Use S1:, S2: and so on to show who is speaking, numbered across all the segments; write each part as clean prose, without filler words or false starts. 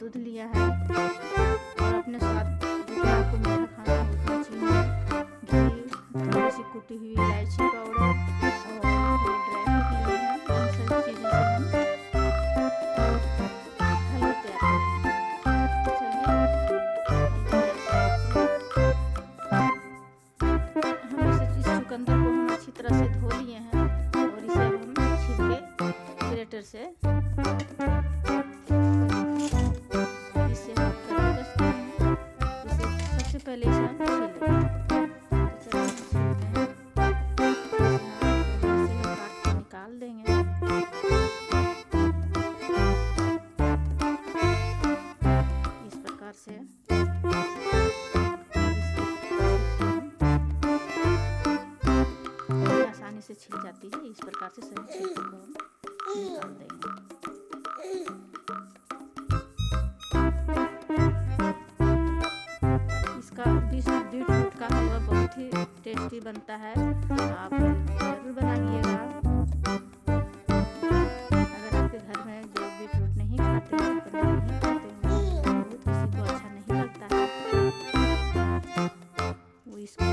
S1: दूध लिया है और अपने स्वाद जितना आपको मीठा खाना है उतना चीनी, घी, थोड़ी सी कुटी हुई इलायची पाउडर और ये ड्राई फ्रूट लिए हैं। इन सभी चीज़ों से हम हलवा तैयार करेंगे। तो चलिए हलवा तैयार करते हैं। हम इस चुकंदर को हम अच्छी तरह से धो लिए हैं और इसे हम छील के ग्रेटर से इसे हम कद्दूकस करेंगे। इसे सबसे पहले इसे हम छीलेंगे। तो चलिए हम छीलते हैं। इसे हम काट के निकाल देंगे। इस प्रकार से आसानी से छिल जाती है। इस प्रकार से सभी छिलकों को हम निकाल देंगे। इसका बीटरूट का हलवा बहुत ही टेस्टी बनता है। आप जरूर बनाइएगा। अगर आपके घर में जो बीटरूट नहीं खाते हैं, चुकंदर नहीं खाते हैं, बहुत किसी को अच्छा नहीं लगता है, वो इसको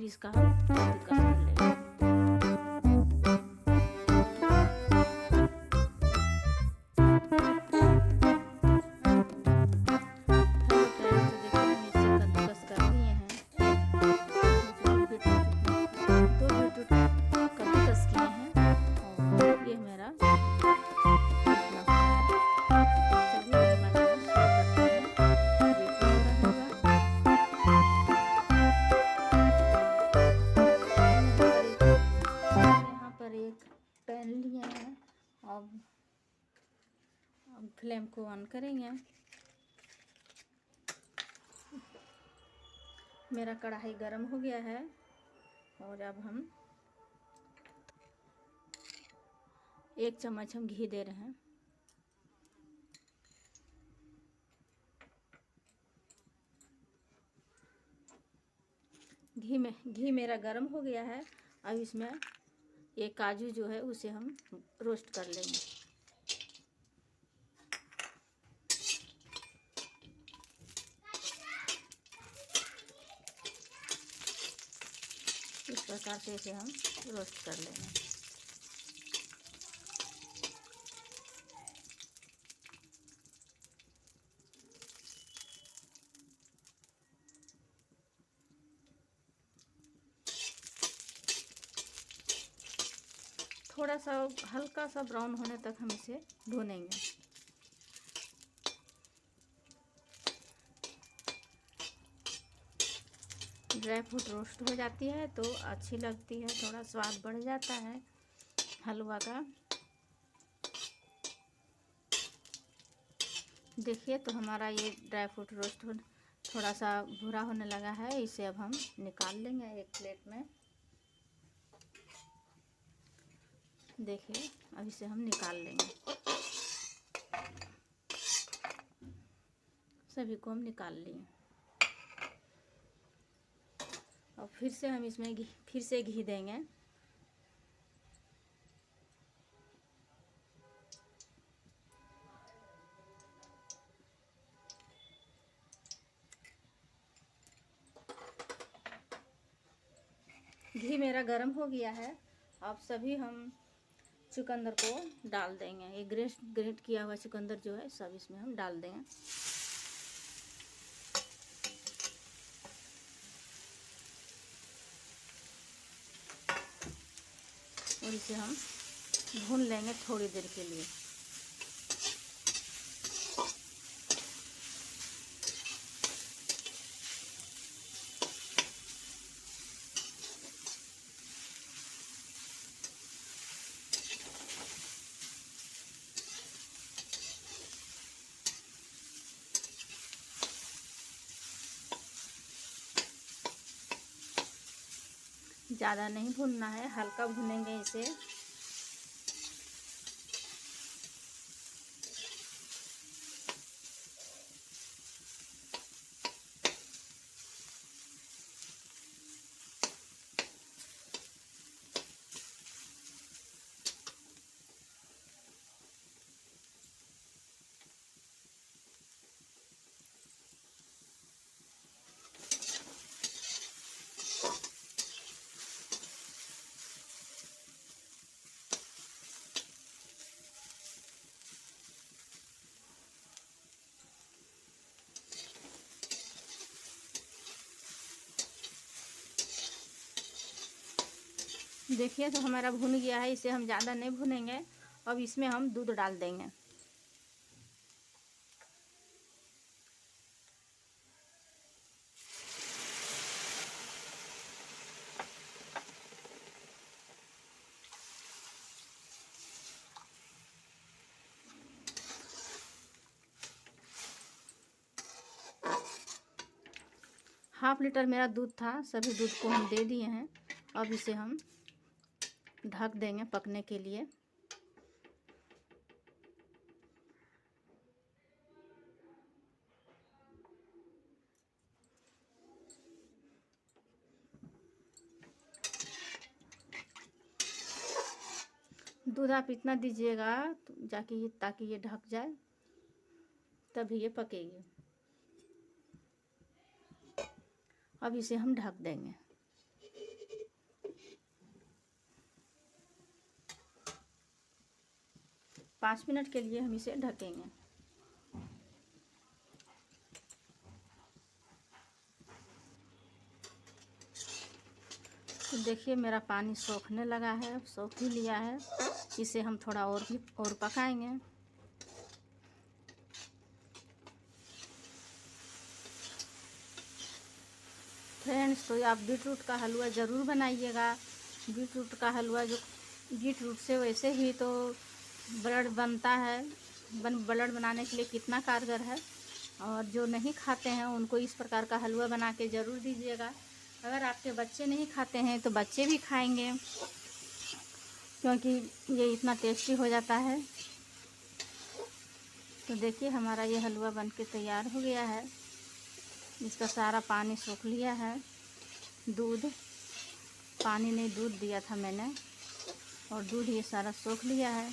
S1: इसका हम कद्दूकस कर लेंगे। हेलो फ्रेंड्स, तो देखिए हम इसे कद्दूकस कर लिए हैं। दो बीटरूट कद्दूकस किए हैं और ये मेरा इतना हुआ है। चलिए अब बनाना शुरू करते हैं बीटरूट का हलवा। यहाँ पर एक पैन लिए हैं। अब फ्लेम को ऑन करेंगे। मेरा कढ़ाई गरम हो गया है और अब हम 1 चम्मच हम घी दे रहे हैं। घी मेरा गरम हो गया है। अब इसमें ये काजू जो है उसे हम रोस्ट कर लेंगे। इस प्रकार से इसे हम रोस्ट कर लेंगे। थोड़ा सा हल्का सा ब्राउन होने तक हम इसे भूनेंगे। ड्राई फ्रूट रोस्ट हो जाती है तो अच्छी लगती है, थोड़ा स्वाद बढ़ जाता है हलवा का। देखिए तो हमारा ये ड्राई फ्रूट रोस्ट थोड़ा सा भूरा होने लगा है। इसे अब हम निकाल लेंगे एक प्लेट में। देखिए अब इसे हम निकाल लेंगे। सभी को हम निकाल लिए। और फिर से हम इसमें फिर से घी देंगे। घी मेरा गर्म हो गया है। अब सभी हम चुकंदर को डाल देंगे। ये ग्रेट किया हुआ चुकंदर जो है सब इसमें हम डाल देंगे। और इसे हम भून लेंगे थोड़ी देर के लिए। ज़्यादा नहीं भूनना है, हल्का भूनेंगे इसे। देखिए तो हमारा भुन गया है, इसे हम ज़्यादा नहीं भुनेंगे। अब इसमें हम दूध डाल देंगे। हाफ लीटर मेरा दूध था, सभी दूध को हम दे दिए हैं। अब इसे हम ढक देंगे पकने के लिए। दूध आप इतना दीजिएगा ताकि ये ढक जाए, तभी ये पकेगी। अब इसे हम ढक देंगे। 5 मिनट के लिए हम इसे ढकेंगे। तो देखिए मेरा पानी सोखने लगा है, अब सोख ही लिया है। इसे हम थोड़ा और पकाएंगे। फ्रेंड्स, तो आप बीटरूट का हलवा ज़रूर बनाइएगा। बीटरूट का हलवा जो बीटरूट से वैसे ही तो ब्लड बनता है, ब्लड बनाने के लिए कितना कारगर है। और जो नहीं खाते हैं उनको इस प्रकार का हलवा बना के ज़रूर दीजिएगा। अगर आपके बच्चे नहीं खाते हैं तो बच्चे भी खाएंगे, क्योंकि ये इतना टेस्टी हो जाता है। तो देखिए हमारा ये हलवा बनके तैयार हो गया है। इसका सारा पानी सोख लिया है। पानी नहीं, दूध दिया था मैंने, और दूध ये सारा सोख लिया है।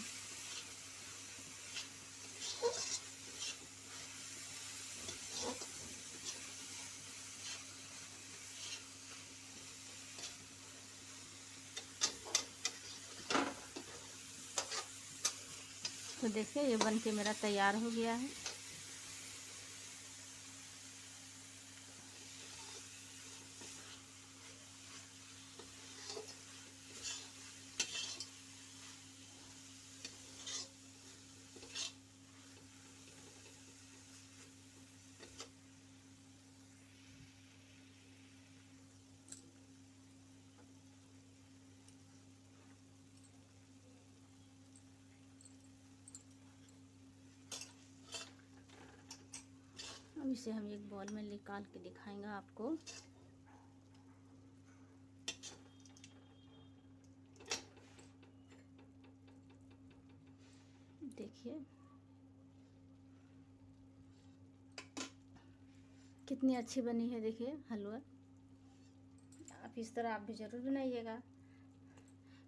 S1: तो देखिए ये बन के मेरा तैयार हो गया है। अब इसे हम एक बॉल में निकाल के दिखाएंगे आपको। देखिए कितनी अच्छी बनी है। देखिए हलवा आप इस तरह आप भी ज़रूर बनाइएगा।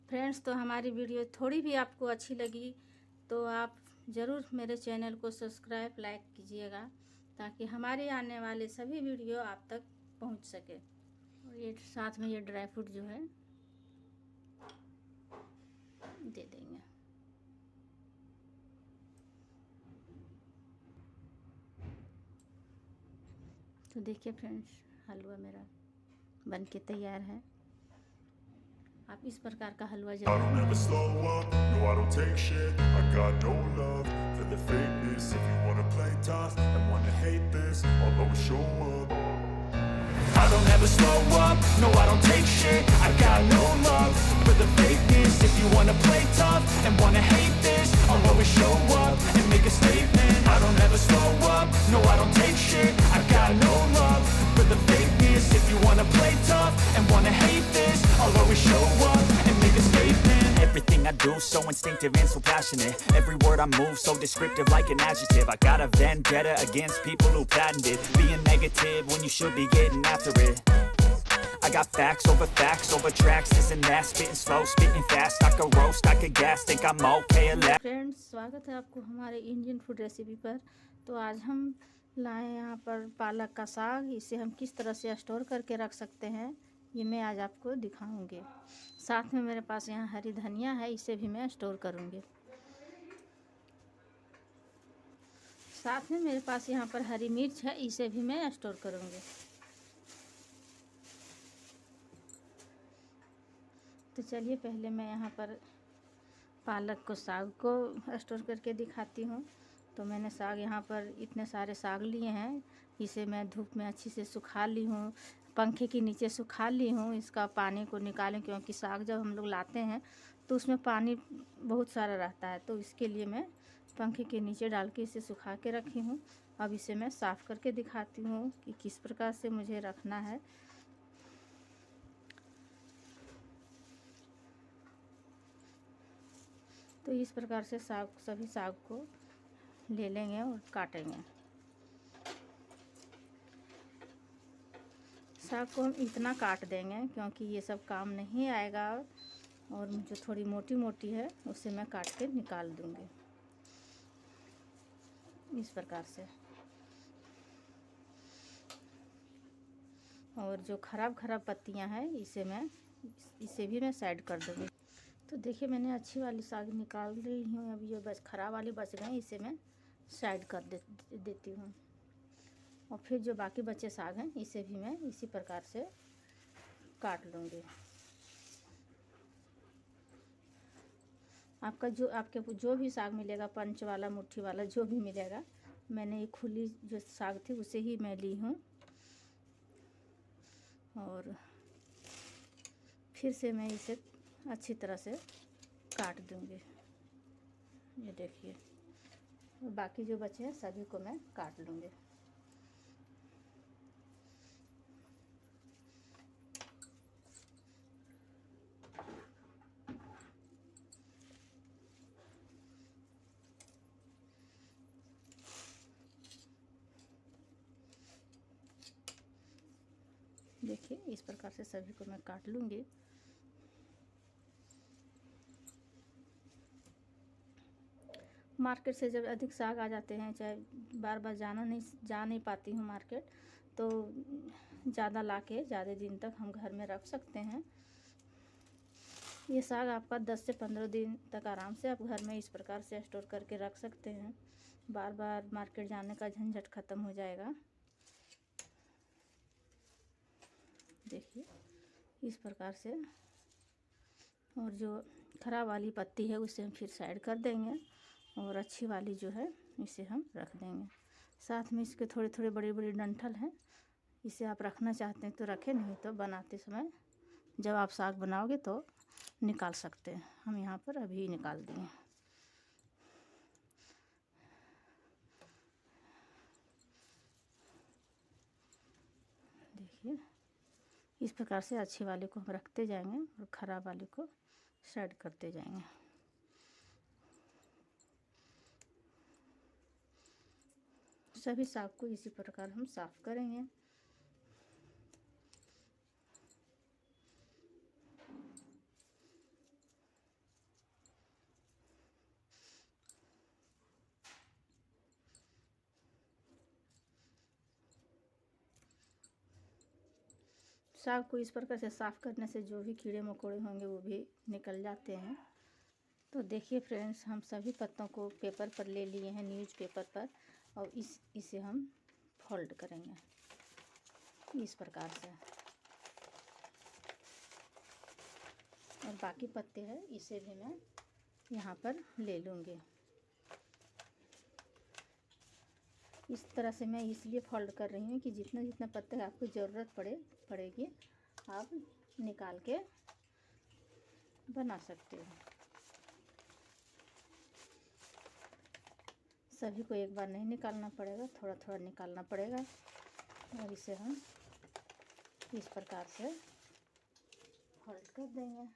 S1: फ्रेंड्स, तो हमारी वीडियो थोड़ी भी आपको अच्छी लगी तो आप ज़रूर मेरे चैनल को सब्सक्राइब लाइक कीजिएगा, ताकि हमारे आने वाले सभी वीडियो आप तक पहुंच सके। और ये साथ में ये ड्राई फ्रूट जो है दे देंगे। तो देखिए फ्रेंड्स, हलवा मेरा बन के तैयार है। आप इस प्रकार का हलवा
S2: I don't ever slow up, no I don't take shit. I got no love for the fakeness. If you wanna play tough and wanna hate this, I'll always show up. I don't ever slow up, no I don't take shit. I got no love for the fakeness. If you wanna play tough and wanna hate this, I'll always show up and make a statement. I don't ever slow up, no I don't take shit. I got no love for the fakeness. If you wanna play tough and wanna hate this, I'll always show up and make a statement. Everything I do so instinctive and so passionate. Every word I move so descriptive like an adjective. I got a vendetta against people who patented being negative when you should be getting after it. I got facts over tracks, this and that, spitting slow, spitting fast. I could roast, I could gas, think I'm okay at last.
S1: Friends, स्वागत है आपको हमारे Indian food recipe पर। तो आज हम लाए यहाँ पर पालक का साग। इसे हम किस तरह से स्टोर करके रख सकते हैं ये मैं आज आपको दिखाऊंगी। साथ में मेरे पास यहाँ हरी धनिया है, इसे भी मैं स्टोर करूँगी। साथ में मेरे पास यहाँ पर हरी मिर्च है, इसे भी मैं स्टोर करूँगी। तो चलिए पहले मैं यहाँ पर पालक को, साग को स्टोर करके दिखाती हूँ। तो मैंने साग यहाँ पर इतने सारे साग लिए हैं, इसे मैं धूप में अच्छी से सुखा ली हूँ, पंखे के नीचे सुखा ली हूँ। इसका पानी को निकालें, क्योंकि साग जब हम लोग लाते हैं तो उसमें पानी बहुत सारा रहता है, तो इसके लिए मैं पंखे के नीचे डाल के इसे सुखा के रखी हूँ। अब इसे मैं साफ़ करके दिखाती हूँ कि किस प्रकार से मुझे रखना है। तो इस प्रकार से सभी साग को ले लेंगे और काटेंगे। साग को हम इतना काट देंगे क्योंकि ये सब काम नहीं आएगा, और जो थोड़ी मोटी मोटी है उसे मैं काट के निकाल दूँगी इस प्रकार से। और जो खराब पत्तियां हैं इसे भी मैं साइड कर दूँगी। तो देखिए मैंने अच्छी वाली साग निकाल रही हूँ। अब ये बस खराब वाली बच गई, इसे मैं साइड कर देती हूँ। और फिर जो बाकी बचे साग हैं इसे भी मैं इसी प्रकार से काट लूँगी। आपके जो भी साग मिलेगा, पंच वाला, मुट्ठी वाला, जो भी मिलेगा, मैंने ये खुली जो साग थी उसे ही मैं ली हूँ। और फिर से मैं इसे अच्छी तरह से काट दूँगी। ये देखिए, बाकी जो बचे हैं सभी को मैं काट लूँगी। देखिए इस प्रकार से सभी को मैं काट लूँगी। मार्केट से जब अधिक साग आ जाते हैं, चाहे बार बार जा नहीं पाती हूँ मार्केट, तो ज़्यादा लाके ज़्यादा दिन तक हम घर में रख सकते हैं। ये साग आपका 10 से 15 दिन तक आराम से आप घर में इस प्रकार से स्टोर करके रख सकते हैं। बार बार मार्केट जाने का झंझट ख़त्म हो जाएगा। देखिए इस प्रकार से। और जो खराब वाली पत्ती है उसे हम फिर साइड कर देंगे, और अच्छी वाली जो है इसे हम रख देंगे। साथ में इसके थोड़े थोड़े बड़े बड़े डंठल हैं, इसे आप रखना चाहते हैं तो रखें, नहीं तो बनाते समय जब आप साग बनाओगे तो निकाल सकते हैं। हम यहाँ पर अभी निकाल दिए। देखिए इस प्रकार से अच्छी वाले को हम रखते जाएंगे और ख़राब वाले को साइड करते जाएंगे। सभी साग को इसी प्रकार हम साफ़ करेंगे। साग को इस प्रकार से साफ़ करने से जो भी कीड़े मकोड़े होंगे वो भी निकल जाते हैं। तो देखिए फ्रेंड्स, हम सभी पत्तों को पेपर पर ले लिए हैं, न्यूज़पेपर पर, और इसे हम फोल्ड करेंगे इस प्रकार से। और बाकी पत्ते हैं इसे भी मैं यहाँ पर ले लूँगी। इस तरह से मैं इसलिए फोल्ड कर रही हूँ कि जितना जितना पत्ते आपको ज़रूरत पड़ेगी आप निकाल के बना सकते हो। सभी को एक बार नहीं निकालना पड़ेगा, थोड़ा थोड़ा निकालना पड़ेगा। और इसे हम इस प्रकार से फोल्ड कर देंगे।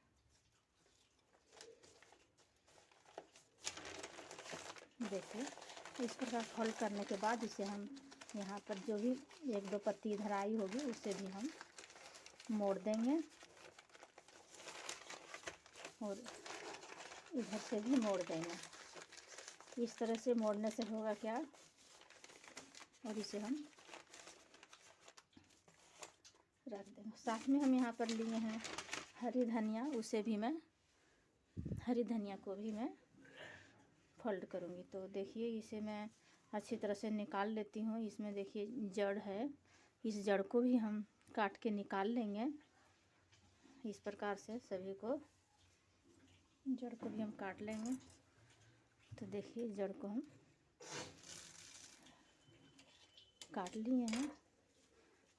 S1: देखिए इस प्रकार फोल्ड करने के बाद इसे हम यहाँ पर जो भी एक दो पत्ती इधर आई होगी उसे भी हम मोड़ देंगे, और इधर से भी मोड़ देंगे। इस तरह से मोड़ने से होगा क्या, और इसे हम रख देंगे। साथ में हम यहाँ पर लिए हैं हरी धनिया, हरी धनिया को भी मैं फोल्ड करूँगी। तो देखिए इसे मैं अच्छी तरह से निकाल लेती हूँ। इसमें देखिए जड़ है, इस जड़ को भी हम काट के निकाल लेंगे। इस प्रकार से सभी को जड़ को भी हम काट लेंगे। तो देखिए जड़ को हम काट लिए हैं,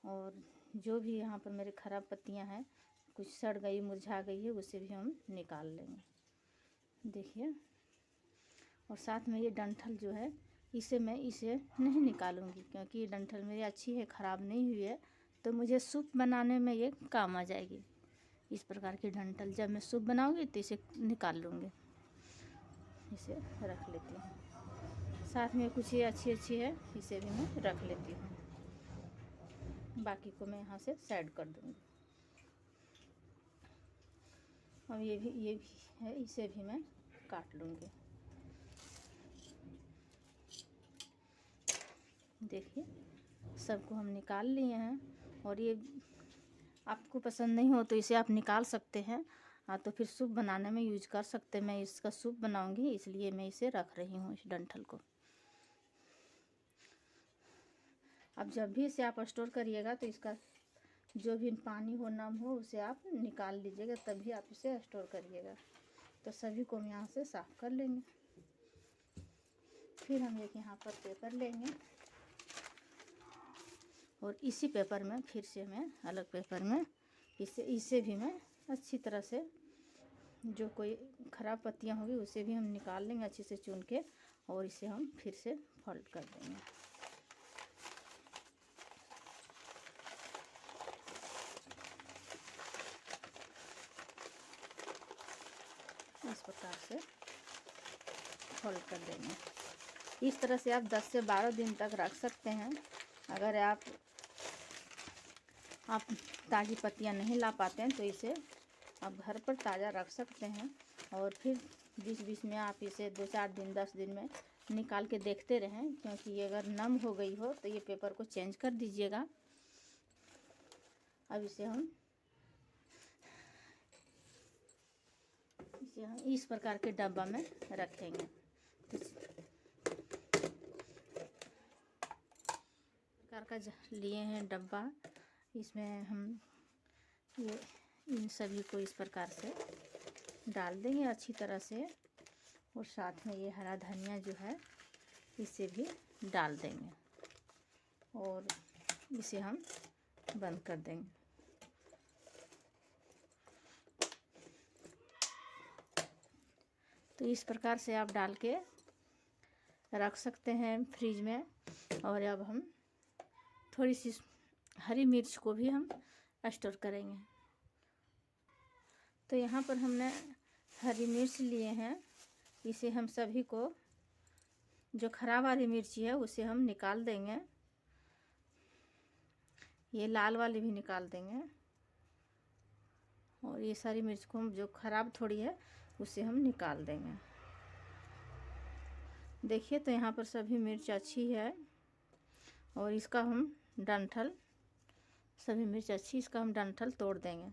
S1: और जो भी यहाँ पर मेरे ख़राब पत्तियाँ हैं, कुछ सड़ गई मुरझा गई है, उसे भी हम निकाल लेंगे। देखिए, और साथ में ये डंठल जो है इसे मैं नहीं निकालूंगी, क्योंकि ये डंठल मेरी अच्छी है, ख़राब नहीं हुई है, तो मुझे सूप बनाने में ये काम आ जाएगी। इस प्रकार की डंठल जब मैं सूप बनाऊंगी तो इसे निकाल लूँगी, इसे रख लेती हूँ। साथ में कुछ ये अच्छी है, इसे भी मैं रख लेती हूँ। बाकी को मैं यहाँ से साइड कर दूँगी। और ये भी है, इसे भी मैं काट लूँगी। देखिए सबको हम निकाल लिए हैं, और ये आपको पसंद नहीं हो तो इसे आप निकाल सकते हैं, तो फिर सूप बनाने में यूज कर सकते हैं। मैं इसका सूप बनाऊंगी, इसलिए मैं इसे रख रही हूँ, इस डंठल को। अब जब भी इसे आप स्टोर करिएगा तो इसका जो भी पानी हो, नम हो, उसे आप निकाल लीजिएगा, तभी आप इसे स्टोर करिएगा। तो सभी को हम यहाँ से साफ़ कर लेंगे। फिर हम एक यहाँ पर पेपर लेंगे, और इसी पेपर में फिर से मैं अलग पेपर में इसे भी मैं अच्छी तरह से, जो कोई ख़राब पत्तियाँ होगी उसे भी हम निकाल लेंगे अच्छे से चुन के, और इसे हम फिर से फोल्ड कर देंगे। इस प्रकार से फोल्ड कर देंगे। इस तरह से आप 10 से 12 दिन तक रख सकते हैं। अगर आप ताज़ी पत्तियां नहीं ला पाते हैं तो इसे आप घर पर ताज़ा रख सकते हैं, और फिर बीच बीच में आप इसे 2-4 दिन 10 दिन में निकाल के देखते रहें, क्योंकि ये अगर नम हो गई हो तो ये पेपर को चेंज कर दीजिएगा। अब इसे हम इस प्रकार के डब्बा में रखेंगे। प्रकार का लिए हैं डब्बा, इसमें हम ये इन सभी को इस प्रकार से डाल देंगे अच्छी तरह से, और साथ में ये हरा धनिया जो है इसे भी डाल देंगे, और इसे हम बंद कर देंगे। तो इस प्रकार से आप डाल के रख सकते हैं फ्रिज में। और अब हम थोड़ी सी हरी मिर्च को भी हम स्टोर करेंगे। तो यहाँ पर हमने हरी मिर्च लिए हैं, इसे हम सभी को, जो ख़राब वाली मिर्ची है उसे हम निकाल देंगे, ये लाल वाली भी निकाल देंगे, और ये सारी मिर्च को हम, जो ख़राब थोड़ी है उसे हम निकाल देंगे। देखिए तो यहाँ पर सभी मिर्च अच्छी है, और इसका हम डंठल, सभी मिर्च अच्छी, इसका हम डंठल तोड़ देंगे,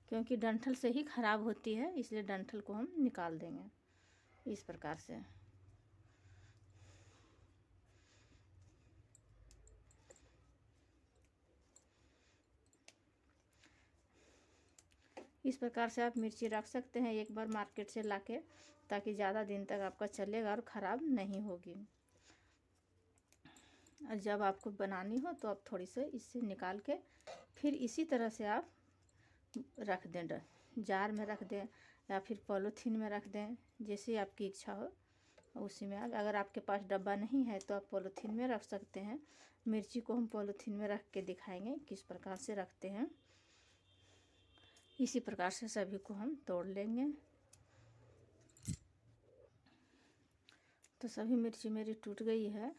S1: क्योंकि डंठल से ही ख़राब होती है, इसलिए डंठल को हम निकाल देंगे इस प्रकार से। इस प्रकार से आप मिर्ची रख सकते हैं एक बार मार्केट से लाके, ताकि ज़्यादा दिन तक आपका चलेगा और ख़राब नहीं होगी। और जब आपको बनानी हो तो आप थोड़ी से इससे निकाल के फिर इसी तरह से आप रख दें, जार में रख दें या फिर पॉलीथीन में रख दें, जैसे आपकी इच्छा हो उसी में। अगर आपके पास डब्बा नहीं है तो आप पॉलीथीन में रख सकते हैं। मिर्ची को हम पॉलीथीन में रख के दिखाएंगे किस प्रकार से रखते हैं। इसी प्रकार से सभी को हम तोड़ लेंगे। तो सभी मिर्ची मेरी टूट गई है,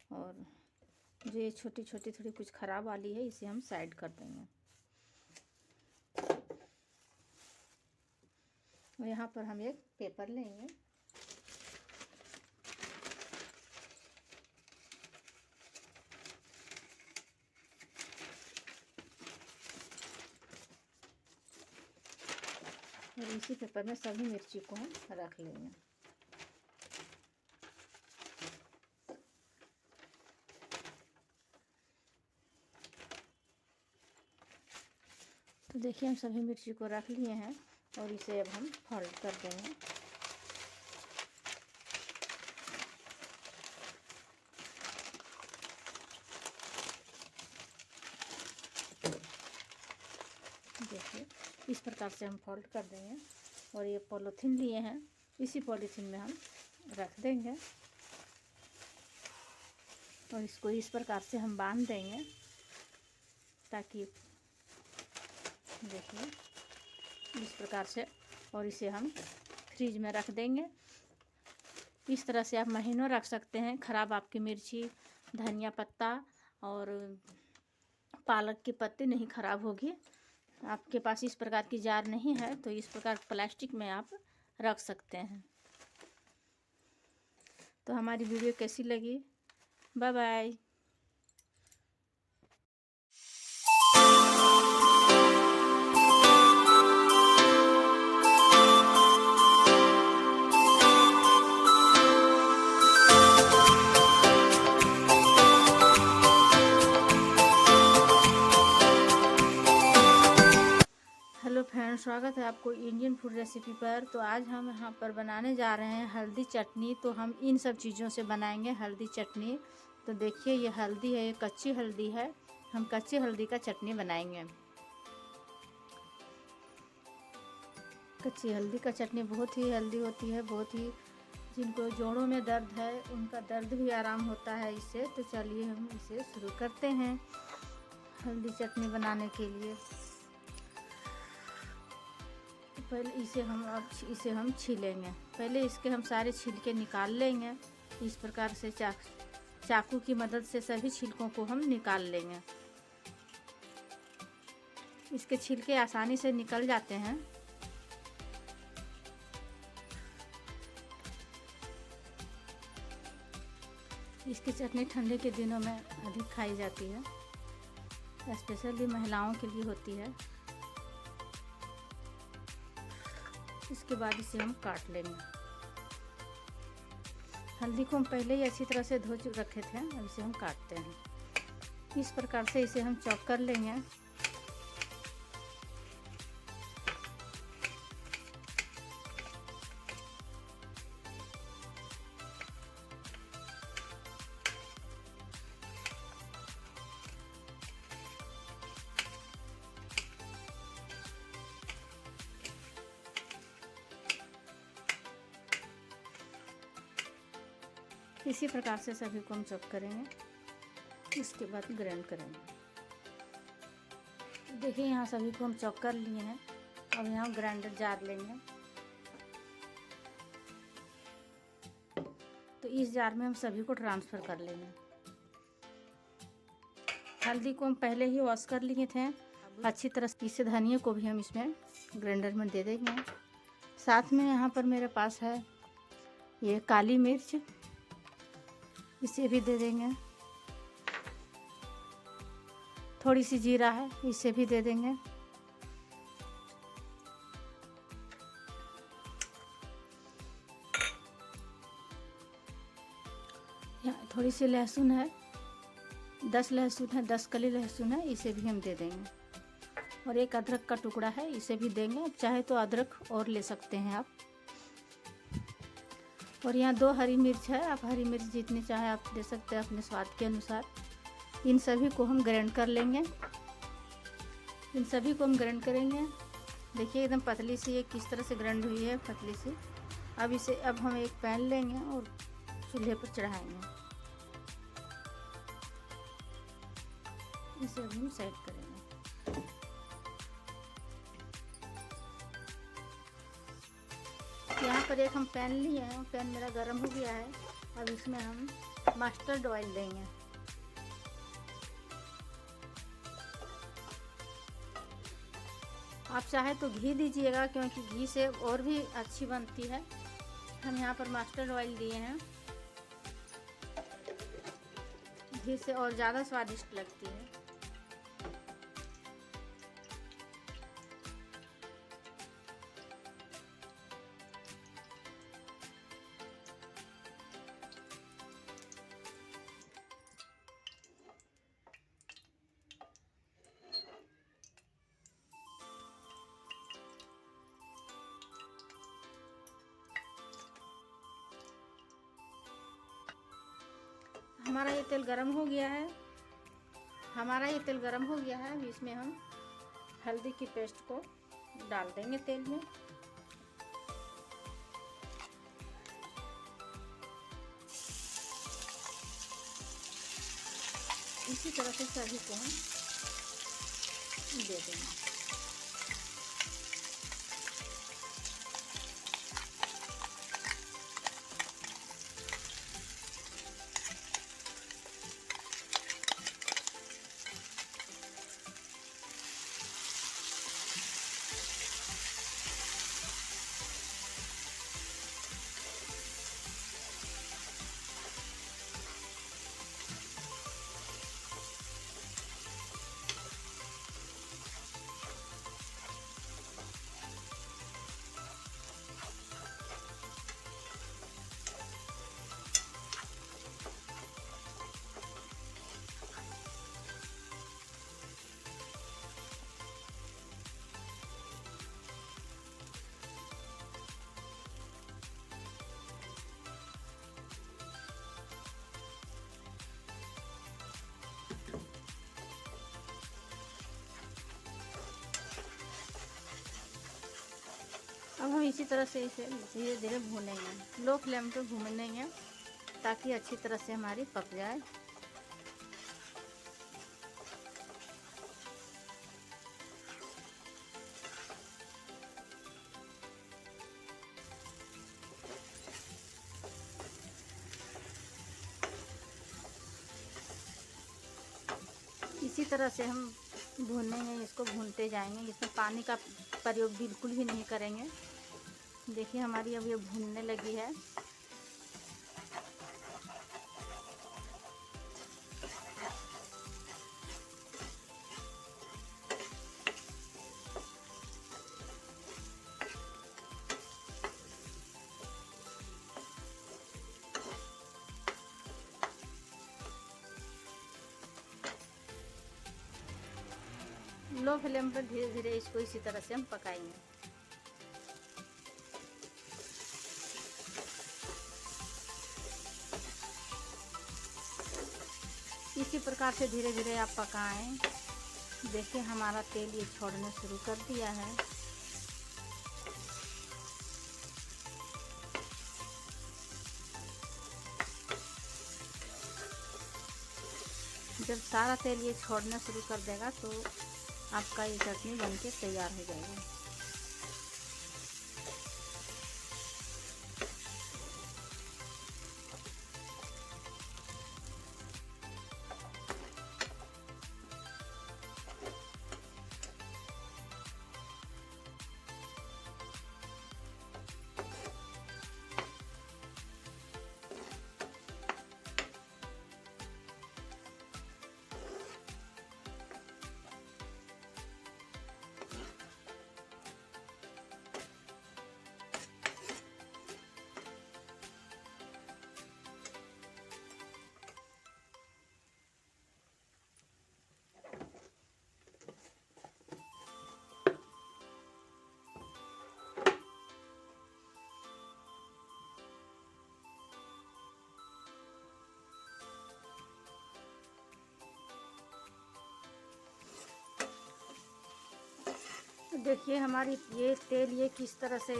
S1: और जो ये छोटी छोटी थोड़ी कुछ ख़राब वाली है इसे हम साइड कर देंगे। और यहाँ पर हम एक पेपर लेंगे, और इसी पेपर में सभी मिर्ची को हम रख लेंगे। तो देखिए हम सभी मिर्ची को रख लिए हैं और इसे अब हम फोल्ड कर देंगे। देखिए इस प्रकार से हम फोल्ड कर देंगे और ये पॉलीथीन लिए हैं, इसी पॉलीथीन में हम रख देंगे और इसको इस प्रकार से हम बांध देंगे ताकि देखिए इस प्रकार से, और इसे हम फ्रिज में रख देंगे। इस तरह से आप महीनों रख सकते हैं। ख़राब आपकी मिर्ची, धनिया पत्ता और पालक की पत्ती नहीं ख़राब होगी। आपके पास इस प्रकार की जार नहीं है तो इस प्रकार प्लास्टिक में आप रख सकते हैं। तो हमारी वीडियो कैसी लगी? Bye bye. हेलो फ्रेंड, स्वागत है आपको इंडियन फूड रेसिपी पर। तो आज हम यहाँ पर बनाने जा रहे हैं हल्दी चटनी। तो हम इन सब चीज़ों से बनाएंगे हल्दी चटनी। तो देखिए ये हल्दी है, ये कच्ची हल्दी है। हम कच्ची हल्दी का चटनी बनाएंगे। कच्ची हल्दी का चटनी बहुत ही हेल्दी होती है, बहुत ही, जिनको जोड़ों में दर्द है उनका दर्द भी आराम होता है इससे। तो चलिए हम इसे शुरू करते हैं हल्दी चटनी बनाने के लिए। पहले इसे हम छीलेंगे। पहले इसके हम सारे छिलके निकाल लेंगे। इस प्रकार से चाकू की मदद से सभी छिलकों को हम निकाल लेंगे। इसके छिलके आसानी से निकल जाते हैं। इसकी चटनी ठंडे के दिनों में अधिक खाई जाती है, स्पेशली महिलाओं के लिए होती है। इसके बाद इसे हम काट लेंगे। हल्दी को हम पहले ही अच्छी तरह से धो रखे थे, अब इसे हम काटते हैं। इस प्रकार से इसे हम चॉप कर लेंगे। इसी प्रकार से सभी को हम चॉप करेंगे। इसके बाद ग्राइंड करेंगे। देखिए यहाँ सभी को हम चॉप कर लिए हैं। अब यहाँ ग्राइंडर जार लेंगे। तो इस जार में हम सभी को ट्रांसफ़र कर लेंगे। हल्दी को हम पहले ही वॉश कर लिए थे अच्छी तरह से। इसे धनिया को भी हम इसमें ग्राइंडर में दे देंगे। साथ में यहाँ पर मेरे पास है ये काली मिर्च, इसे भी दे देंगे। थोड़ी सी जीरा है, इसे भी दे देंगे। यहाँ थोड़ी सी लहसुन है, 10 लहसुन है, 10 कली लहसुन है, इसे भी हम दे देंगे। और एक अदरक का टुकड़ा है, इसे भी देंगे। चाहे तो अदरक और ले सकते हैं आप। और यहाँ 2 हरी मिर्च है, आप हरी मिर्च जितनी चाहे आप दे सकते हैं अपने स्वाद के अनुसार। इन सभी को हम ग्राइंड कर लेंगे। इन सभी को हम ग्राइंड करेंगे। देखिए एकदम पतली सी ये किस तरह से ग्राइंड हुई है, पतली सी। अब हम एक पैन लेंगे और चूल्हे पर चढ़ाएंगे। इसे अब हम सेट करेंगे। यहाँ पर एक हम पैन लिए हैं, पैन मेरा गर्म हो गया है। अब इसमें हम मस्टर्ड ऑयल देंगे। आप चाहे तो घी दीजिएगा, क्योंकि घी से और भी अच्छी बनती है। हम यहाँ पर मस्टर्ड ऑयल दिए हैं, घी से और ज़्यादा स्वादिष्ट लगती है। हमारा ये तेल गरम हो गया है। अभी इसमें हम हल्दी की पेस्ट को डाल देंगे तेल में। इसी तरह से सभी को हम दे देंगे। अब हम इसी तरह से इसे धीरे धीरे भूनेंगे, लो फ्लेम पे भूनेंगे ताकि अच्छी तरह से हमारी पक जाए। इसी तरह से हम भूनेंगे, इसको भूनते जाएंगे। इसमें पानी का प्रयोग बिल्कुल भी नहीं करेंगे। देखिए हमारी अब ये भूनने लगी है। लो फ्लेम पर धीरे धीरे इसको इसी तरह से हम पकाएंगे। इसी प्रकार से धीरे धीरे आप पकाएं। देखिए हमारा तेल ये छोड़ने शुरू कर दिया है। जब सारा तेल ये छोड़ना शुरू कर देगा तो आपका ये चटनी बनके तैयार हो जाएगी। देखिए हमारी ये तेल ये किस तरह से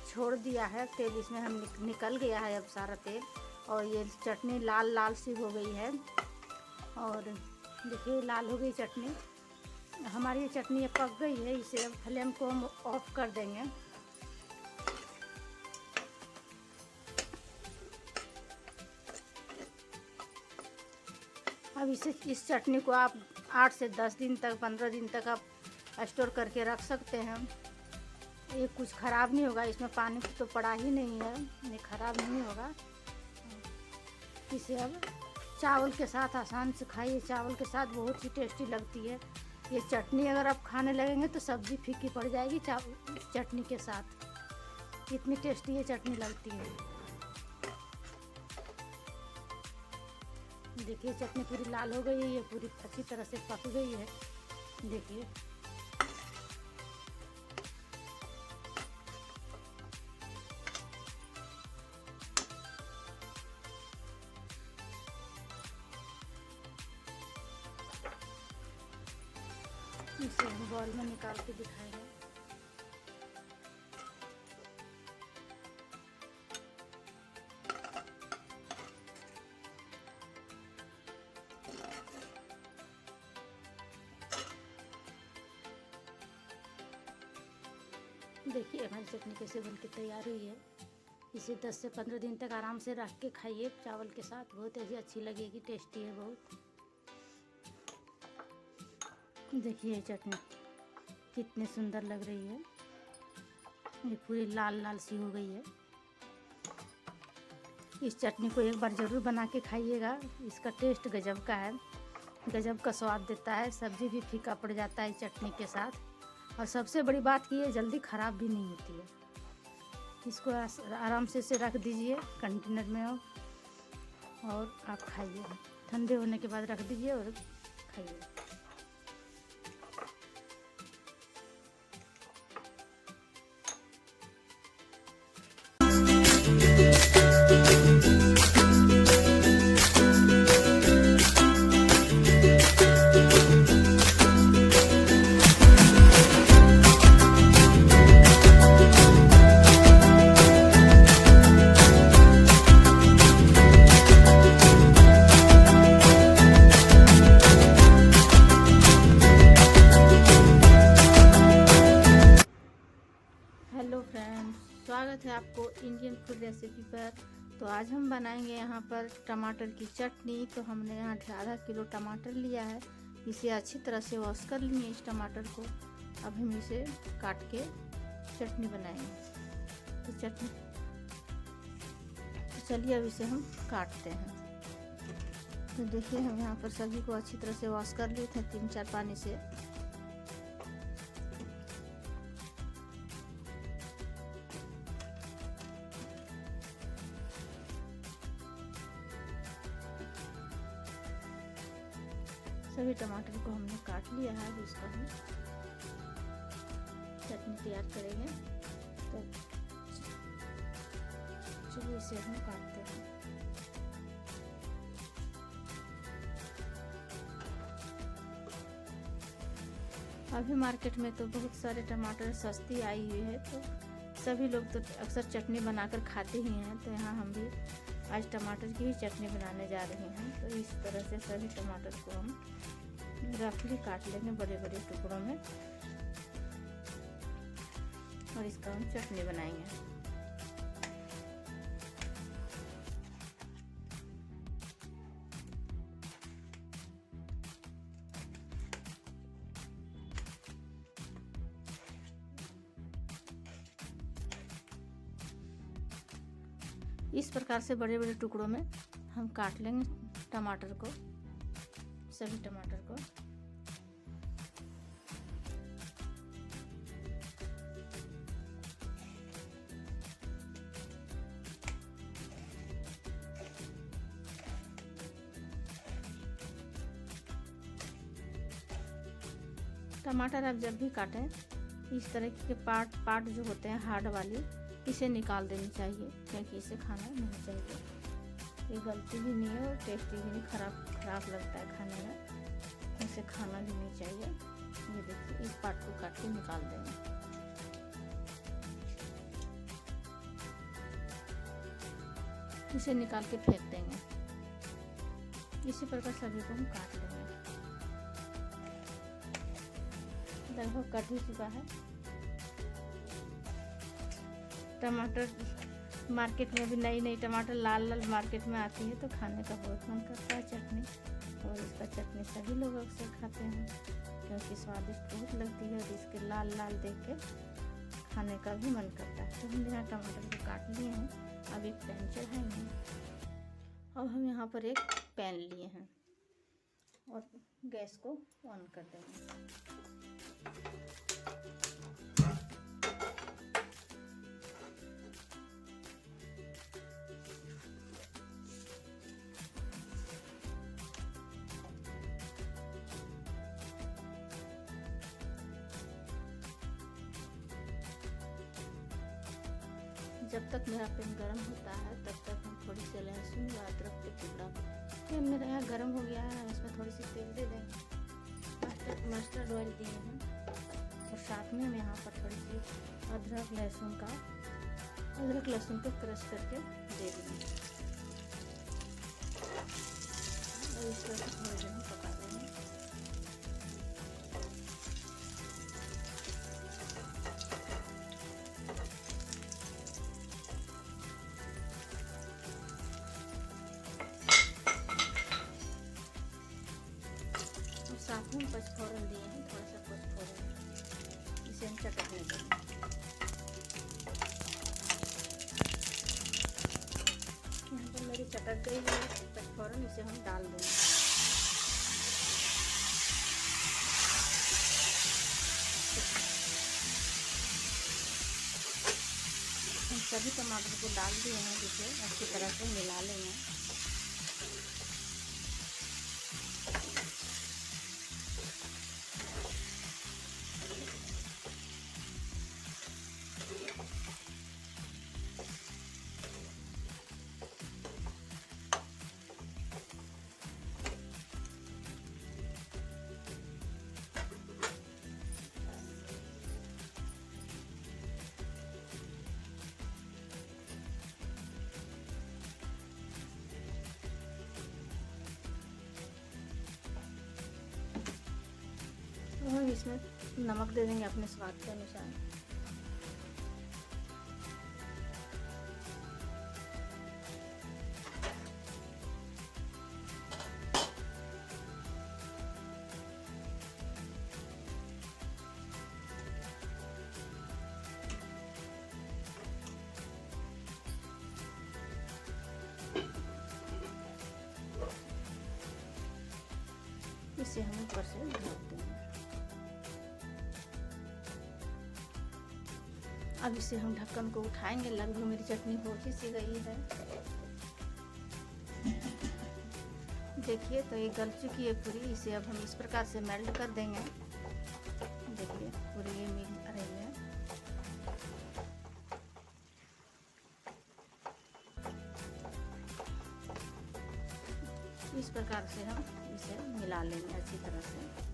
S1: छोड़ दिया है। तेल इसमें हम निकल गया है अब सारा तेल, और ये चटनी लाल लाल सी हो गई है। और देखिए लाल हो गई चटनी। हमारी ये चटनी ये पक गई है। इसे अब फ्लेम को हम ऑफ कर देंगे। अब इस चटनी को आप 8 से 10 दिन तक 15 दिन तक आप स्टोर करके रख सकते हैं। ये कुछ ख़राब नहीं होगा। इसमें पानी तो पड़ा ही नहीं है, ये ख़राब नहीं होगा। इसे अब चावल के साथ आसान से खाइए। चावल के साथ बहुत ही टेस्टी लगती है ये चटनी। अगर आप खाने लगेंगे तो सब्ज़ी फीकी पड़ जाएगी चटनी के साथ। इतनी टेस्टी ये चटनी लगती है। देखिए चटनी पूरी लाल हो गई है, ये पूरी अच्छी तरह से पक गई है। देखिए इसे हम बॉल में निकाल के दिखाएंगे। देखिए हमारी चटनी कैसे बन के तैयार हुई है। इसे 10 से 15 दिन तक आराम से रख के खाइए चावल के साथ, बहुत ऐसी अच्छी लगेगी, टेस्टी है बहुत। देखिए ये चटनी कितनी सुंदर लग रही है, ये पूरी लाल लाल सी हो गई है। इस चटनी को एक बार ज़रूर बना के खाइएगा, इसका टेस्ट गजब का है, गजब का स्वाद देता है। सब्ज़ी भी फीका पड़ जाता है चटनी के साथ, और सबसे बड़ी बात कि ये जल्दी ख़राब भी नहीं होती है। इसको आराम से इसे रख दीजिए कंटेनर में और आप खाइए। ठंडे होने के बाद रख दीजिए और खाइए। हेलो फ्रेंड्स, स्वागत है आपको इंडियन फूड रेसिपी पर। तो आज हम बनाएंगे यहाँ पर टमाटर की चटनी। तो हमने यहाँ आधा किलो टमाटर लिया है, इसे अच्छी तरह से वॉश कर लिए इस टमाटर को। अब हम इसे काट के चटनी बनाएंगे। तो चलिए अब इसे हम काटते हैं। तो देखिए हम यहाँ पर सभी को अच्छी तरह से वॉश कर लिए थे 3-4 पानी से। सभी टमाटर को हमने काट लिया है। अब इसका हम चटनी तैयार करेंगे। तो चलिए इसे हम काटते हैं। अभी मार्केट में तो बहुत सारे टमाटर सस्ती आई हुई है, तो सभी लोग तो अक्सर चटनी बनाकर खाते ही हैं। तो यहाँ हम भी आज टमाटर की ही चटनी बनाने जा रहे हैं। तो इस तरह से सभी टमाटर को हम रफली काट लेंगे बड़े बड़े टुकड़ों में, और इसका हम चटनी बनाएंगे। इस प्रकार से बड़े बड़े टुकड़ों में हम काट लेंगे टमाटर को, सभी टमाटर को। टमाटर आप जब भी काटें, इस तरह के पार्ट जो होते हैं हार्ड वाली, इसे निकाल देनी चाहिए, क्योंकि इसे खाना नहीं चाहिए। ये गलती भी नहीं है और टेस्टी भी नहीं, खराब लगता है खाने में, इसे खाना भी नहीं चाहिए। ये देखिए इस पार्ट को काट के निकाल देंगे। इसे निकाल के फेंक देंगे। इसी प्रकार सभी को हम काट लेंगे। लगभग कट ही चुका है। टमाटर मार्केट में भी नई टमाटर लाल मार्केट में आती है, तो खाने का बहुत मन करता है चटनी। और इसका चटनी सभी लोग अक्सर खाते हैं, क्योंकि स्वादिष्ट बहुत लगती है और इसके लाल देख के खाने का भी मन करता है। तो हम यहाँ टमाटर को काट लिए हैं। अब एक पैन चढ़ाएंगे। अब हम यहाँ पर एक पैन लिए हैं और गैस को ऑन कर देंगे। जब तक मेरा पैन गर्म होता है तब तक हम थोड़ी सी लहसुन या अदरक के टुकड़ा, ये मेरा यहाँ गर्म हो गया है, इसमें थोड़ी सी तेल दे देंगे। मस्टर्ड ऑयल दिए हैं और साथ में हम यहाँ पर थोड़ी सी अदरक लहसुन को क्रश करके दे देंगे और इस तरह से थोड़ी देर हम पका देंगे। साथ में पचफोरन दिए हैं, थोड़ा सा पचफोरन, इसे हम चटकने देंगे। यहाँ पर मेरी चटक गई है पचफोरन, इसे हम डाल देंगे। हम सभी टमाटर को डाल दिए हैं, जिसे अच्छी तरह से मिला लेंगे। और इसमें नमक दे देंगे अपने स्वाद के अनुसार। इसे हम ऊपर से ढक देंगे। अब इसे हम ढक्कन को उठाएंगे। लगभग मेरी चटनी हो ही सी गई है। देखिए तो ये गल चुकी है पूरी। इसे अब हम इस प्रकार से मेल्ट कर देंगे। देखिए पूरी ये मिल रही है। इस प्रकार से हम इसे मिला लेंगे अच्छी तरह से।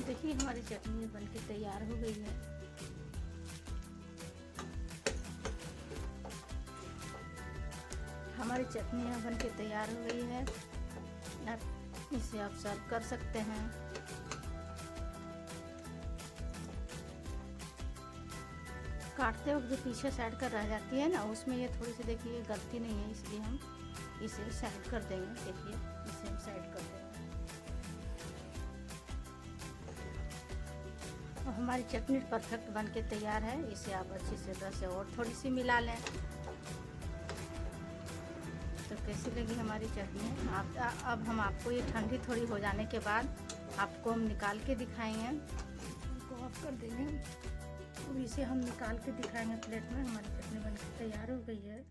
S1: देखिए हमारी चटनी बनके तैयार हो गई है। हमारी चटनी यहाँ बनके तैयार हो गई है। आप इसे आप सर्व कर सकते हैं। काटते वक्त जो पीछे साइड कर रह जाती है ना, उसमें ये थोड़ी सी देखिए गलती नहीं है, इसलिए हम इसे साइड कर देंगे। देखिए इसे हम साइड कर देंगे। हमारी चटनी परफेक्ट बनके तैयार है। इसे आप अच्छी से रस से और थोड़ी सी मिला लें। तो कैसी लगी हमारी चटनी? अब हम आपको ये ठंडी थोड़ी हो जाने के बाद आपको हम निकाल के दिखाएंगे। इसको ऑफ कर देंगे और इसे हम निकाल के दिखाएंगे प्लेट में। हमारी चटनी बनके तैयार हो गई है।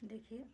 S1: देखिए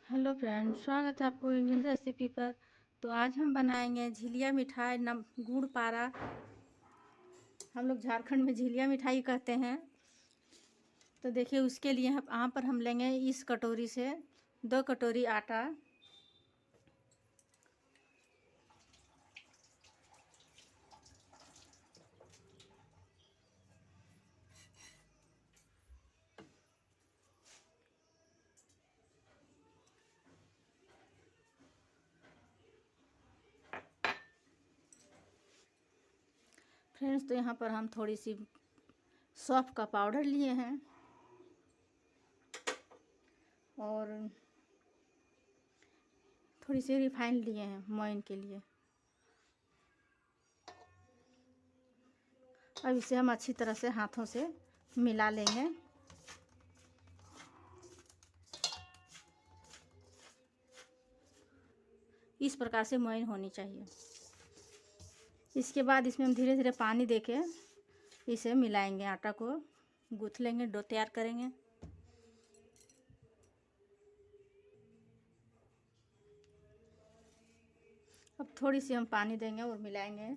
S1: हेलो फ्रेंड्स, स्वागत है आपको इंडियन रेसिपी पर। तो आज हम बनाएंगे झिलिया मिठाई, गुड़ पारा। हम लोग झारखंड में झिलिया मिठाई कहते हैं। तो देखिए उसके लिए यहाँ पर हम लेंगे इस कटोरी से 2 कटोरी आटा। फ्रेंड्स, तो यहाँ पर हम थोड़ी सी सौंफ का पाउडर लिए हैं और थोड़ी सी रिफाइंड लिए हैं मोइन के लिए। अब इसे हम अच्छी तरह से हाथों से मिला लेंगे। इस प्रकार से मोइन होनी चाहिए। इसके बाद इसमें हम धीरे धीरे पानी देके इसे मिलाएंगे, आटा को गूँथ लेंगे, डो तैयार करेंगे। अब थोड़ी सी हम पानी देंगे और मिलाएंगे।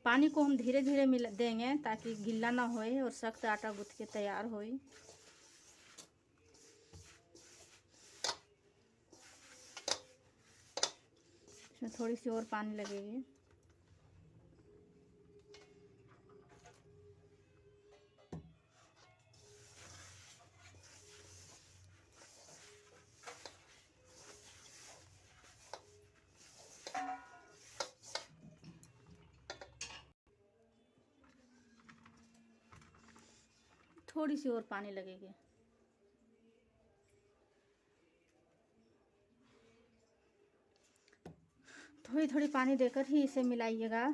S1: पानी को हम धीरे धीरे मिला देंगे ताकि गीला ना होए और सख्त आटा गूँथ के तैयार होए। इसमें थोड़ी सी और पानी लगेगी। थोड़ी सी और पानी लगेगी। थोड़ी थोड़ी पानी देकर ही इसे मिलाइएगा।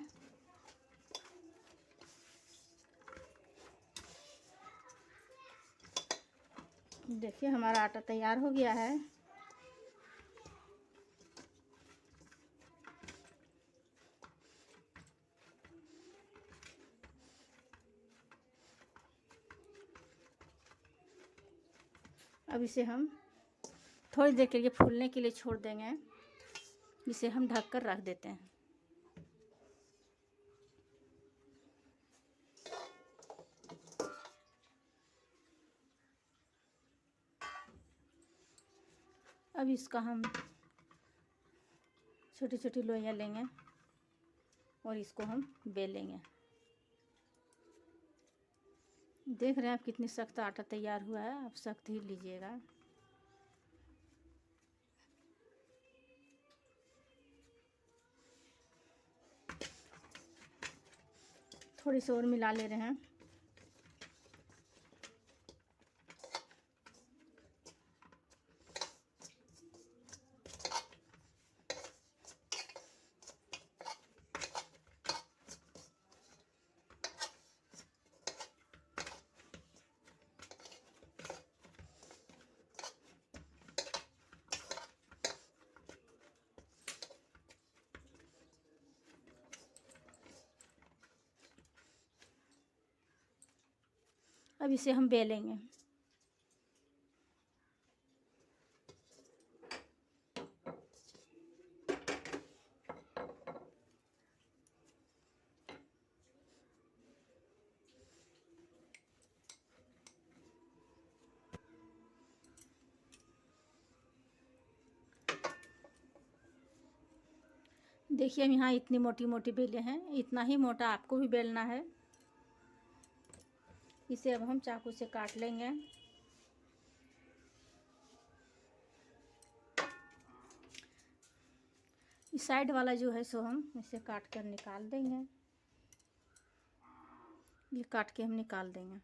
S1: देखिए हमारा आटा तैयार हो गया है। अब इसे हम थोड़ी देर के लिए फूलने के लिए छोड़ देंगे। इसे हम ढक कर रख देते हैं। अब इसका हम छोटी छोटी लोइयाँ लेंगे और इसको हम बेलेंगे। देख रहे हैं आप कितनी सख्त आटा तैयार हुआ है। आप सख्त ही लीजिएगा। थोड़ी सी और मिला ले रहे हैं। अब इसे हम बेलेंगे। देखिए हम यहाँ इतनी मोटी मोटी बेले हैं। इतना ही मोटा आपको भी बेलना है। इसे अब हम चाकू से काट लेंगे। इस साइड वाला जो है सो हम इसे काट कर निकाल देंगे। ये काट के हम निकाल देंगे।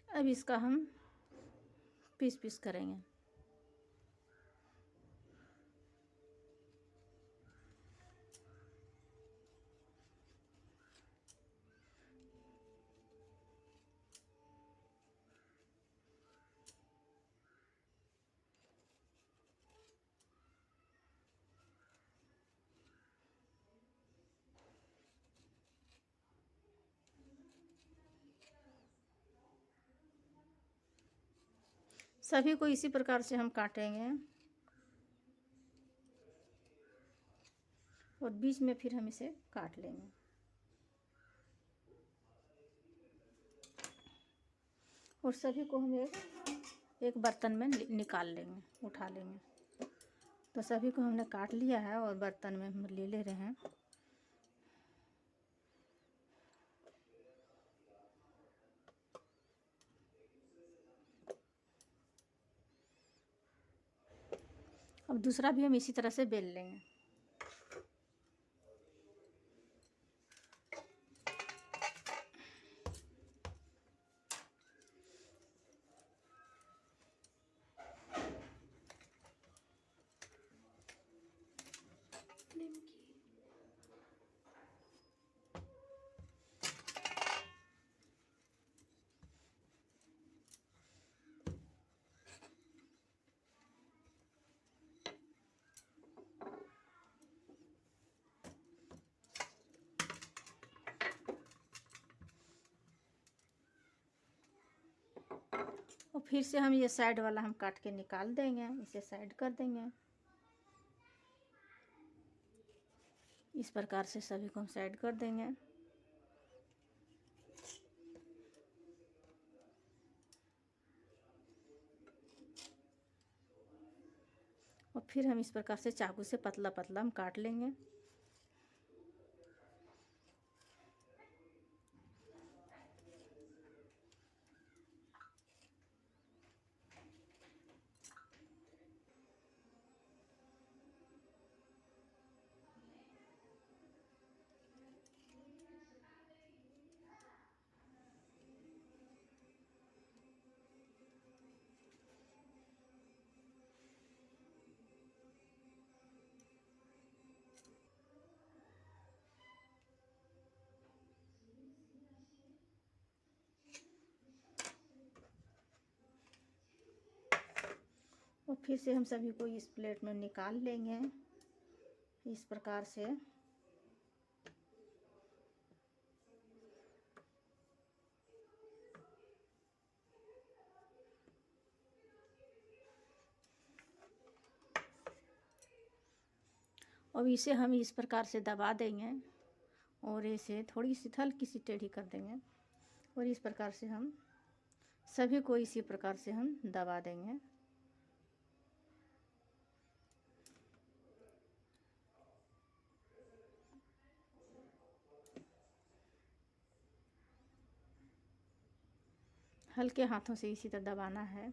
S1: अब इसका हम पीस पीस करेंगे। सभी को इसी प्रकार से हम काटेंगे और बीच में फिर हम इसे काट लेंगे। और सभी को हम एक बर्तन में निकाल लेंगे, उठा लेंगे। तो सभी को हमने काट लिया है और बर्तन में हम ले रहे हैं। अब दूसरा भी हम इसी तरह से बेल लेंगे। और फिर से हम ये साइड वाला हम काट के निकाल देंगे, इसे साइड कर देंगे। इस प्रकार से सभी को हम साइड कर देंगे। और फिर हम इस प्रकार से चाकू से पतला पतला हम काट लेंगे। और फिर से हम सभी को इस प्लेट में निकाल लेंगे इस प्रकार से। अब इसे हम इस प्रकार से दबा देंगे और इसे थोड़ी सी हल्की सी टेढ़ी कर देंगे। और इस प्रकार से हम सभी को इसी प्रकार से हम दबा देंगे। हल्के हाथों से इसी तरह दबाना है।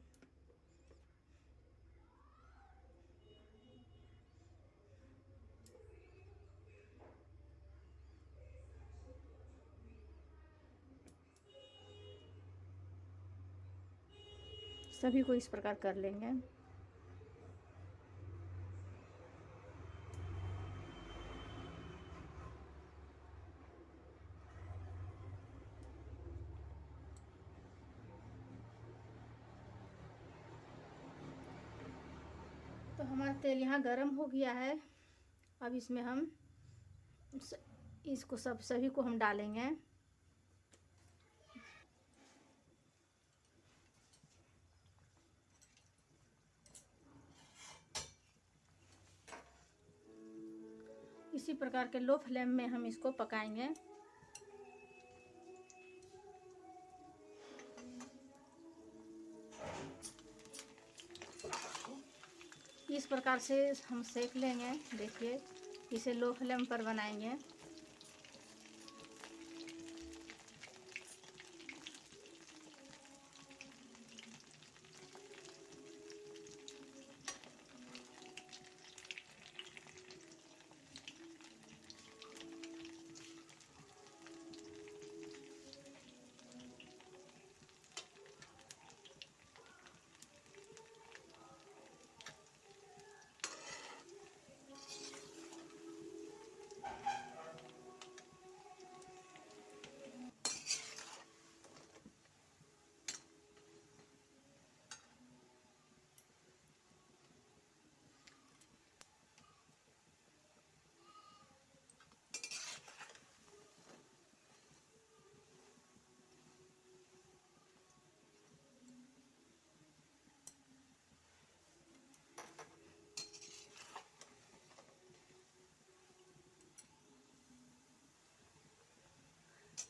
S1: सभी को इस प्रकार कर लेंगे। तो हमारा तेल यहाँ गरम हो गया है। अब इसमें हम इसको सभी को हम डालेंगे। इसी प्रकार के लो फ्लेम में हम इसको पकाएंगे। इस प्रकार से हम सेक लेंगे। देखिए, इसे लो फ्लेम पर बनाएंगे।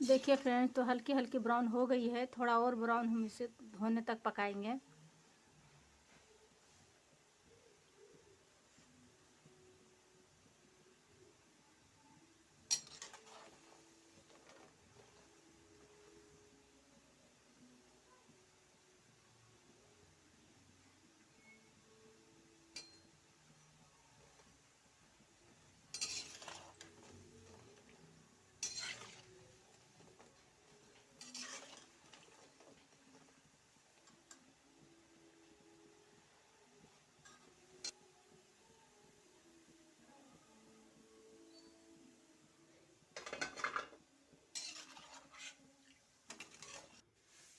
S1: देखिए फ्रेंड्स, तो हल्की हल्की ब्राउन हो गई है, थोड़ा और ब्राउन हम इसे होने तक पकाएंगे।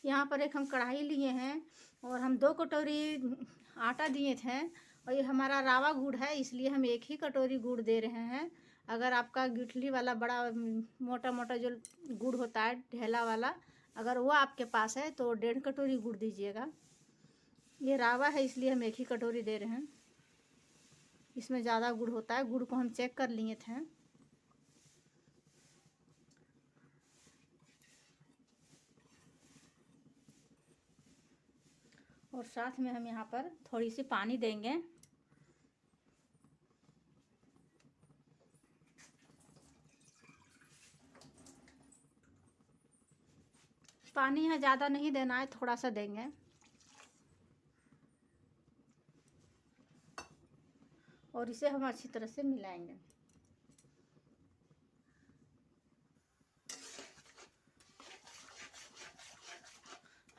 S1: यहाँ पर एक हम कढ़ाई लिए हैं और हम 2 कटोरी आटा दिए थे, और ये हमारा रावा गुड़ है, इसलिए हम 1 ही कटोरी गुड़ दे रहे हैं। अगर आपका गुठली वाला बड़ा मोटा मोटा जो गुड़ होता है ढेला वाला, अगर वो आपके पास है तो 1.5 कटोरी गुड़ दीजिएगा। ये रावा है इसलिए हम 1 ही कटोरी दे रहे हैं। इसमें ज़्यादा गुड़ होता है, गुड़ को हम चेक कर लिए थे। और साथ में हम यहाँ पर थोड़ी सी पानी देंगे। पानी यहाँ ज़्यादा नहीं देना है, थोड़ा सा देंगे। और इसे हम अच्छी तरह से मिलाएंगे।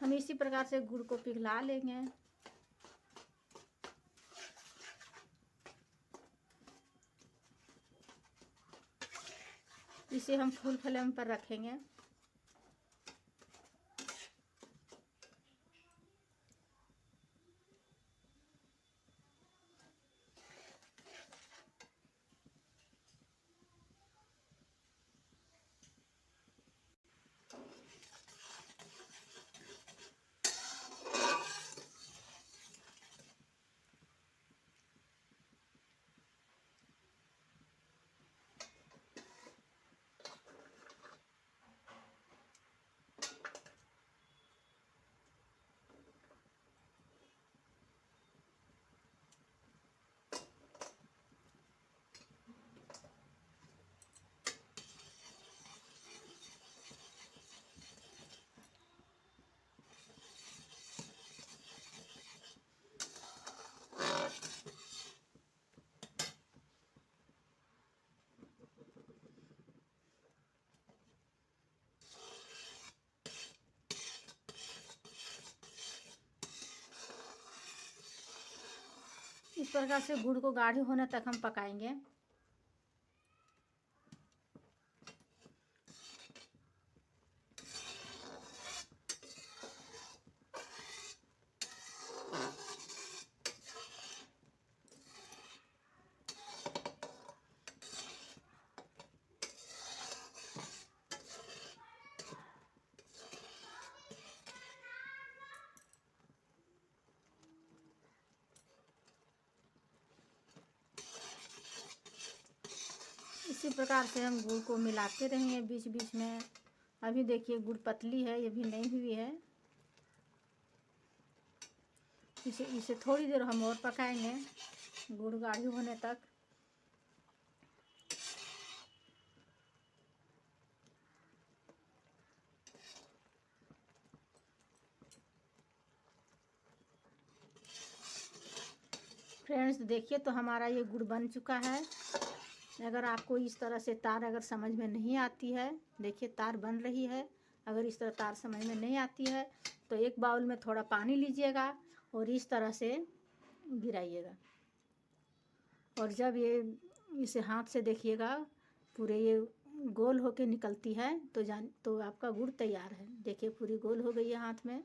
S1: हम इसी प्रकार से गुड़ को पिघला लेंगे। इसे हम फुल फ्लेम पर रखेंगे। इस प्रकार से गुड़ को गाढ़े होने तक हम पकाएंगे। इसी प्रकार से हम गुड़ को मिलाते रहेंगे बीच बीच में। अभी देखिए गुड़ पतली है, ये भी नहीं हुई है। इसे थोड़ी देर हम और पकाएंगे गुड़ गाढ़ी होने तक। फ्रेंड्स देखिए, तो हमारा ये गुड़ बन चुका है। अगर आपको इस तरह से तार अगर समझ में नहीं आती है, देखिए तार बन रही है। अगर इस तरह तार समझ में नहीं आती है तो एक बाउल में थोड़ा पानी लीजिएगा और इस तरह से गिराइएगा। और जब ये इसे हाथ से देखिएगा पूरे ये गोल होके निकलती है तो आपका गुड़ तैयार है। देखिए पूरी गोल हो गई है हाथ में,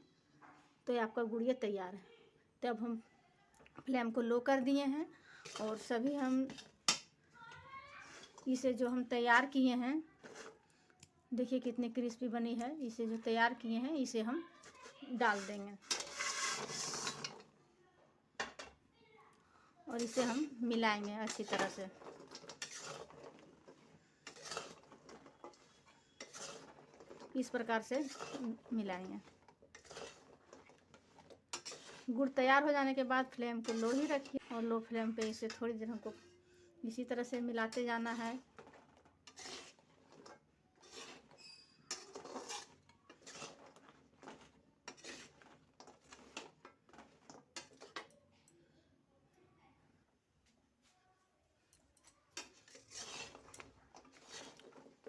S1: तो ये आपका गुड़ ये तैयार है। तब हम फ्लेम को लो कर दिए हैं और सभी हम इसे जो हम तैयार किए हैं, देखिए कितनी क्रिस्पी बनी है। इसे जो तैयार किए हैं इसे हम डाल देंगे और इसे हम मिलाएंगे अच्छी तरह से। इस प्रकार से मिलाएंगे। गुड़ तैयार हो जाने के बाद फ्लेम को लो ही रखिए और लो फ्लेम पे इसे थोड़ी देर हमको इसी तरह से मिलाते जाना है।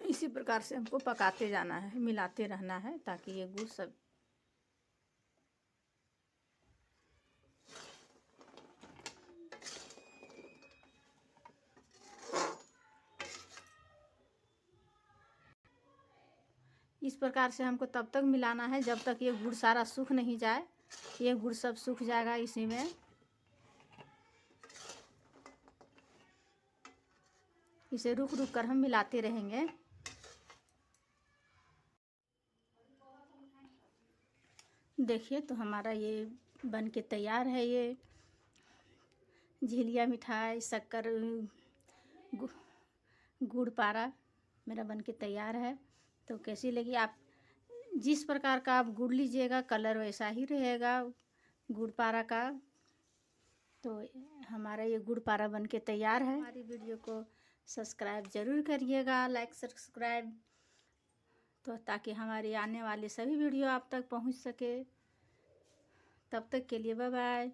S1: इसी प्रकार से हमको पकाते जाना है, मिलाते रहना है ताकि ये गुड़ सब इस प्रकार से हमको तब तक मिलाना है जब तक ये गुड़ सारा सूख नहीं जाए। ये गुड़ सब सूख जाएगा इसी में। इसे रुक रुक कर हम मिलाते रहेंगे। देखिए तो हमारा ये बन के तैयार है। ये झिलिया मिठाई, शक्कर, गुड़ पारा मेरा बन के तैयार है। तो कैसी लगी? आप जिस प्रकार का आप गुड़ लीजिएगा कलर वैसा ही रहेगा गुड़ पारा का। तो हमारा ये गुड़ पारा बन के तैयार है। हमारी वीडियो को सब्सक्राइब ज़रूर करिएगा, लाइक सब्सक्राइब, तो ताकि हमारी आने वाली सभी वीडियो आप तक पहुंच सके। तब तक के लिए बाय बाय।